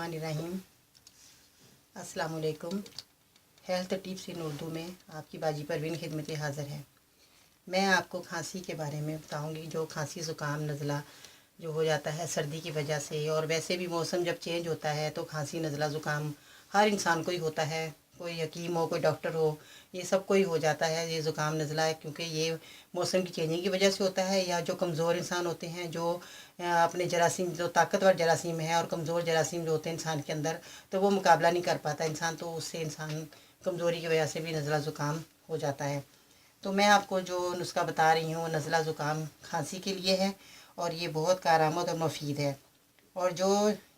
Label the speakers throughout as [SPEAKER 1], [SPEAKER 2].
[SPEAKER 1] बिस्मिल्लाहिर्रहमानिर्रहीम। अस्सलाम वालेकुम। हेल्थ टिप्स इन उर्दू में आपकी बाजी परवीन खिदमत हाज़िर है। मैं आपको खांसी के बारे में बताऊंगी। जो खांसी ज़ुकाम नज़ला जो हो जाता है सर्दी की वजह से, और वैसे भी मौसम जब चेंज होता है तो खांसी नज़ला ज़ुकाम हर इंसान को ही होता है। कोई हकीम हो, कोई डॉक्टर हो, ये सब को ही हो जाता है ये ज़ुकाम नज़ला है, क्योंकि ये मौसम की चेंजिंग की वजह से होता है। या जो कमज़ोर इंसान होते हैं, जो अपने जरासीम, जो ताकतवर जरासीम है और कमज़ोर जरासीम जो होते हैं इंसान के अंदर, तो वो मुकाबला नहीं कर पाता इंसान, तो उससे इंसान कमज़ोरी की वजह से भी नज़ला ज़ुकाम हो जाता है। तो मैं आपको जो नुस्खा बता रही हूँ नज़ला ज़ुकाम खांसी के लिए है, और ये बहुत कारआमद और मुफीद है। और जो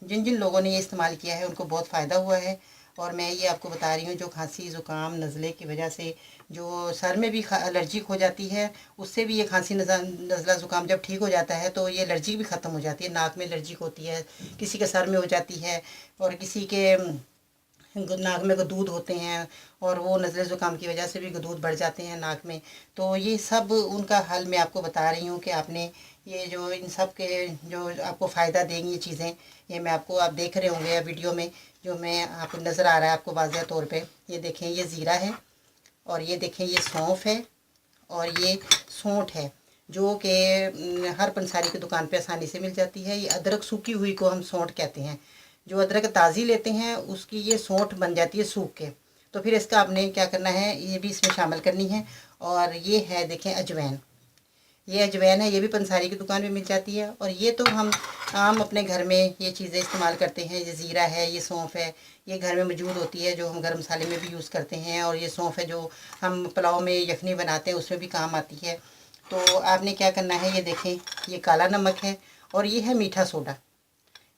[SPEAKER 1] जिन जिन लोगों ने ये इस्तेमाल किया है उनको बहुत फ़ायदा हुआ है। और मैं ये आपको बता रही हूँ जो खांसी ज़ुकाम नज़ले की वजह से जो सर में भी एलर्जिक हो जाती है, उससे भी ये खांसी नज़ला ज़ुकाम जब ठीक हो जाता है तो ये एलर्जी भी ख़त्म हो जाती है। नाक में एलर्जिक होती है, किसी के सर में हो जाती है, और किसी के नाक में गदूद होते हैं, और वो नज़ले ज़ुकाम की वजह से भी गदूद बढ़ जाते हैं नाक में। तो ये सब उनका हल मैं आपको बता रही हूँ कि आपने ये जो इन सब के जो आपको फ़ायदा देंगी ये चीज़ें, ये मैं आपको आप देख रहे होंगे या वीडियो में जो मैं आपको नज़र आ रहा है आपको वाज़ेह तौर पे। ये देखें, ये ज़ीरा है, और ये देखें ये सौंफ है, और ये सूंठ है, जो कि हर पंसारी की दुकान पे आसानी से मिल जाती है। ये अदरक सूखी हुई को हम सौंठ कहते हैं। जो अदरक ताज़ी लेते हैं उसकी ये सौंठ बन जाती है सूख के। तो फिर इसका आपने क्या करना है, ये भी इसमें शामिल करनी है। और ये है देखें अजवैन, ये अजवैन है, ये भी पंसारी की दुकान में मिल जाती है। और ये तो हम आम अपने घर में ये चीज़ें इस्तेमाल करते हैं। ये ज़ीरा है, ये सौंफ है, ये घर में मौजूद होती है, जो हम गर्म मसाले में भी यूज़ करते हैं। और ये सौंफ है जो हम पुलाव में यखनी बनाते हैं उसमें भी काम आती है। तो आपने क्या करना है, ये देखें ये काला नमक है, और ये है मीठा सोडा।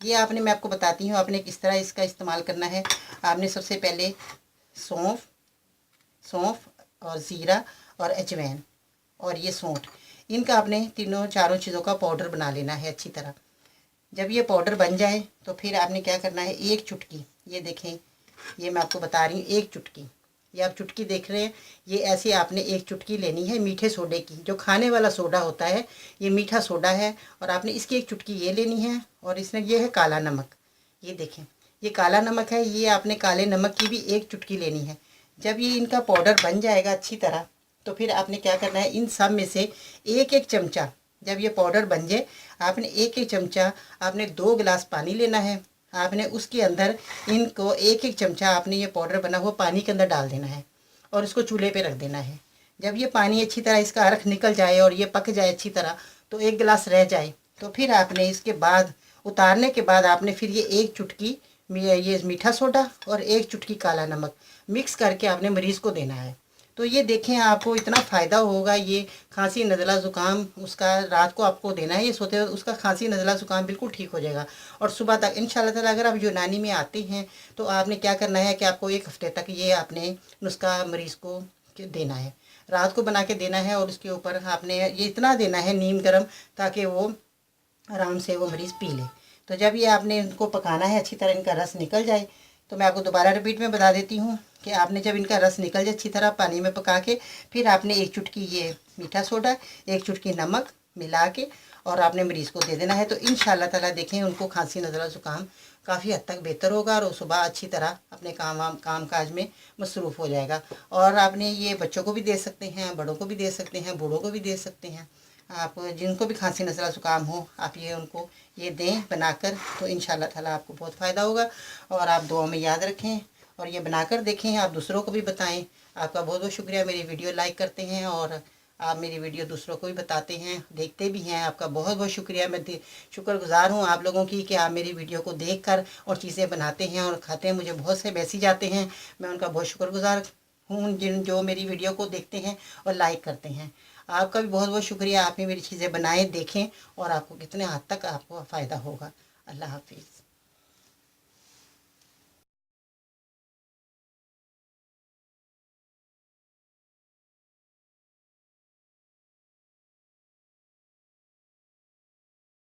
[SPEAKER 1] ये आपने, मैं आपको बताती हूँ आपने किस तरह इसका इस्तेमाल करना है। आपने सबसे पहले सौंफ सौंफ और ज़ीरा और अजवैन और ये सौंठ, इनका आपने तीनों चारों चीज़ों का पाउडर बना लेना है अच्छी तरह। जब ये पाउडर बन जाए तो फिर आपने क्या करना है, एक चुटकी, ये देखें ये मैं आपको बता रही हूँ, एक चुटकी, ये आप चुटकी देख रहे हैं, ये ऐसे आपने एक चुटकी लेनी है मीठे सोडे की। जो खाने वाला सोडा होता है ये मीठा सोडा है, और आपने इसकी एक चुटकी ये लेनी है। और इसमें ये है काला नमक, ये देखें ये काला नमक है, ये आपने काले नमक की भी एक चुटकी लेनी है। जब ये इनका पाउडर बन जाएगा अच्छी तरह, तो फिर आपने क्या करना है, इन सब में से एक एक चमचा, जब ये पाउडर बन जाए आपने एक एक चमचा, आपने 2 गिलास पानी लेना है। आपने उसके अंदर इनको एक एक चमचा आपने ये पाउडर बना हुआ पानी के अंदर डाल देना है, और इसको चूल्हे पे रख देना है। जब ये पानी अच्छी तरह इसका अर्क निकल जाए और ये पक जाए अच्छी तरह, तो 1 गिलास रह जाए, तो फिर आपने इसके बाद उतारने के बाद आपने फिर ये एक चुटकी ये मीठा सोडा और एक चुटकी काला नमक मिक्स करके आपने मरीज़ को देना है। तो ये देखें आपको इतना फ़ायदा होगा। ये खांसी नज़ला ज़ुकाम उसका रात को आपको देना है, ये सोते वक्त उसका खांसी नज़ला ज़ुकाम बिल्कुल ठीक हो जाएगा। और सुबह तक इंशाल्लाह ताला अगर आप यूनानी में आते हैं तो आपने क्या करना है कि आपको 1 हफ़्ते तक ये आपने नुस्खा मरीज़ को देना है, रात को बना के देना है। और उसके ऊपर आपने ये इतना देना है नीम गर्म, ताकि वो आराम से वो मरीज़ पी ले। तो जब ये आपने इनको पकाना है अच्छी तरह, इनका रस निकल जाए, तो मैं आपको दोबारा रिपीट में बता देती हूँ कि आपने जब इनका रस निकल जाए अच्छी तरह पानी में पका के, फिर आपने एक चुटकी ये मीठा सोडा, एक चुटकी नमक मिला के और आपने मरीज़ को दे देना है। तो इंशाल्लाह ताला देखें उनको खांसी नज़ला ज़ुकाम काफ़ी हद तक बेहतर होगा, और सुबह अच्छी तरह अपने काम काज में मसरूफ़ हो जाएगा। और आपने ये बच्चों को भी दे सकते हैं, बड़ों को भी दे सकते हैं, बूढ़ों को भी दे सकते हैं। आप जिनको भी खांसी नज़ला ज़ुकाम हो आप ये उनको ये दें बनाकर, तो इंशाल्लाह ताला आपको बहुत फ़ायदा होगा। और आप दुआ में याद रखें और ये बनाकर देखें, आप दूसरों को भी बताएं। आपका बहुत बहुत शुक्रिया, मेरी वीडियो लाइक करते हैं और आप मेरी वीडियो दूसरों को भी बताते हैं, देखते भी हैं। आपका बहुत बहुत शुक्रिया, मैं शुक्रगुज़ार हूँ आप लोगों की कि आप मेरी वीडियो को देखकर और चीज़ें बनाते हैं और खाते हैं। मुझे बहुत से मैसेज आते हैं, मैं उनका बहुत शुक्रगुज़ार हूँ जो मेरी वीडियो को देखते हैं और लाइक करते हैं। आपका भी बहुत बहुत शुक्रिया, आप भी मेरी चीज़ें बनाएं, देखें, और आपको कितने हद तक आपको फ़ायदा होगा। अल्लाह हाफिज़।